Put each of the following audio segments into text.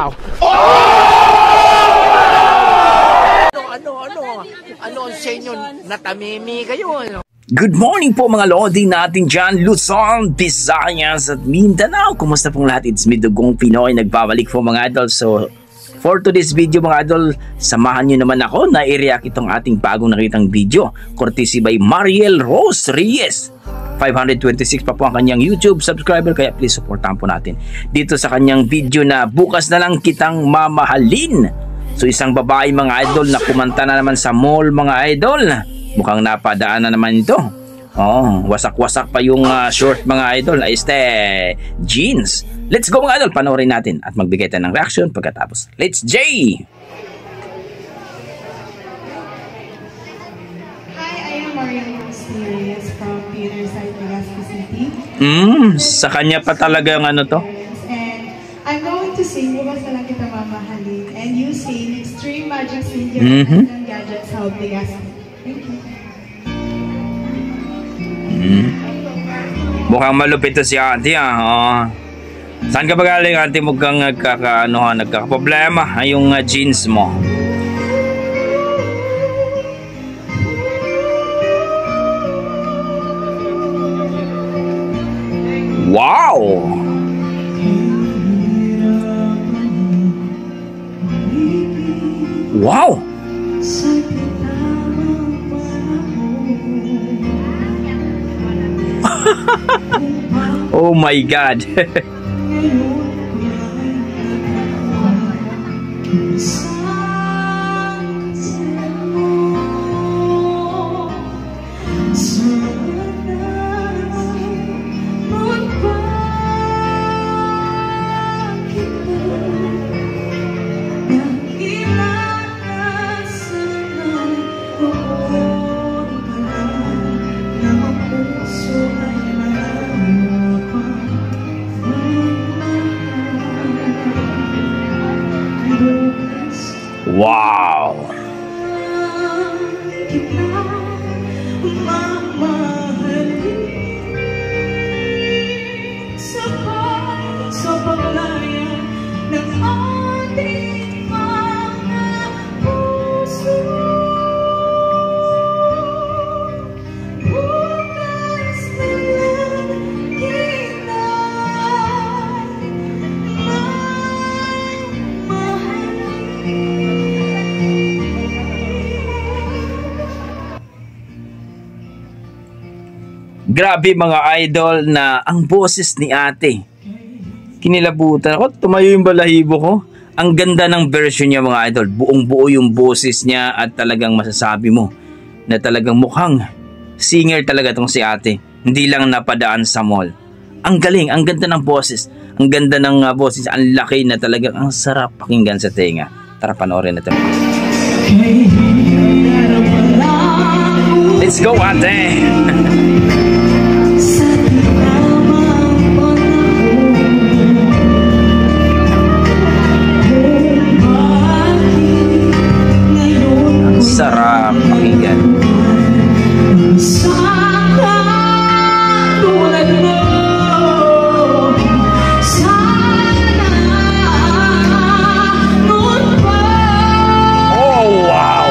now. Ano sa inyo? Natamimi kayo. Good morning po mga lodi natin dyan, Luzon, Visayas at Mindanao. Kumusta pong lahat? It's me, Dugong Pinoy. Nagbabalik po mga idol. So, for today's video mga idol, samahan nyo naman ako na i-react itong ating bagong nakitang video. Courtesy by Mariel Rose Reyes. 526 pa po ang kanyang YouTube subscriber, kaya please supportahan po natin dito sa kanyang video na Bukas na Lang Kitang Mamahalin. So isang babae mga idol na kumanta na naman sa mall mga idol. Mukhang napadaan na naman ito. Oh, wasak-wasak pa yung short mga idol na jeans. Let's go mga idol, panoorin natin at magbigay tayo ng reaction pagkatapos. Let's J! Hi, I am Mariel Reyes from Peterside, Legazpi City. Sa kanya pa talaga yung ano to? And I'm going to sing Bukas na Lang Kita Mamahalin, and you sing Extreme Magic Singer and Gadgets Help Legazpi. Thank you. Mukhang malupit to si ate ah. Saan ka ba galing ate? Mukhang nagkakaproblema yung jeans mo. Wow! Wow! Oh my God! Wow! Sa paglayan ng ating mga puso, bukas na lang kita Grabe mga idol na ang boses ni ate. Kinilabutan ako, tumayo yung balahibo ko. Ang ganda ng version niya mga idol. Buong buo yung boses niya at talagang masasabi mo na talagang mukhang singer talaga tong si ate. Hindi lang napadaan sa mall. Ang galing, ang ganda ng boses. Ang ganda ng boses, ang laki na talagang ang sarap pakinggan sa tenga. Tara panoorin natin. Let's go ate! Sarap pakinggan. Oh wow!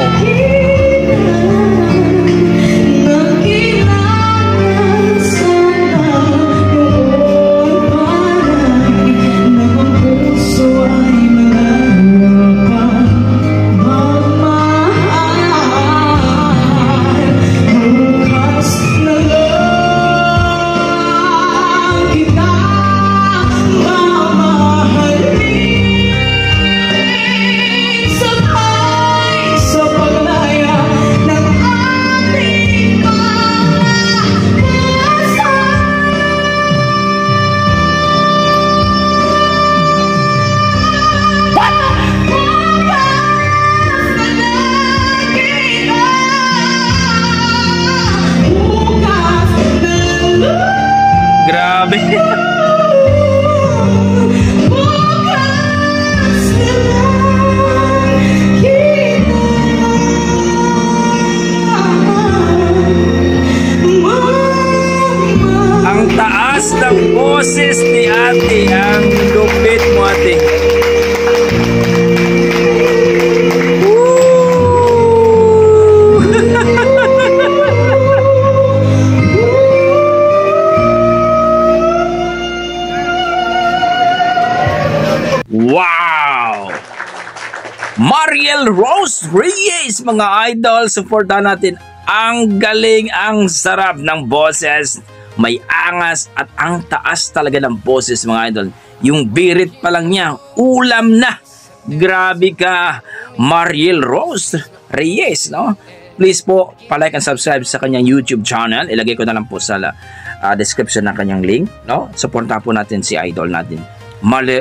boses ni ate. Ang lupit mo ate. Mariel Rose Reyes, mga idol. Supportan natin. Ang galing, ang sarap ng boses. May angas at ang taas talaga ng boses, mga idol. Yung birit pa lang niya, ulam na. Grabe ka, Mariel Rose Reyes, no? Please po, palike and subscribe sa kanyang YouTube channel. Ilagay ko na lang po sa description ng kanyang link, no? Supportan po natin si idol natin,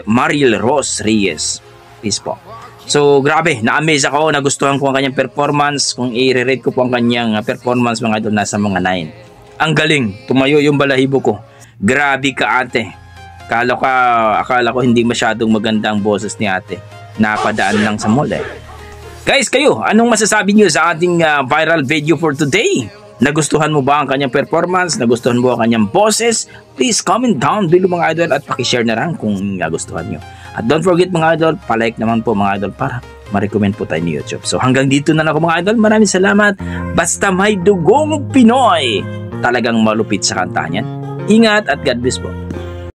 Mariel Rose Reyes. Please po. So, grabe, na-amaze ako, nagustuhan ko ang kanyang performance. Kung i-rate ko po ang kanyang performance, mga idol, nasa mga 9. Ang galing, tumayo yung balahibo ko. Grabe ka, ate. Akala ko hindi masyadong maganda ang boses ni ate. Napadaan lang sa mall, eh. Guys, kayo, anong masasabi niyo sa ating viral video for today? Nagustuhan mo ba ang kanyang performance? Nagustuhan mo ang kanyang boses? Please comment down below, mga idol, at pakishare na lang kung nagustuhan nyo. At don't forget, mga idol, palike naman po, mga idol, para ma-recommend po tayo ni YouTube. So hanggang dito na lang ako, mga idol. Maraming salamat. Basta may dugong Pinoy, talagang malupit sa kantahan yan. Ingat at God bless po.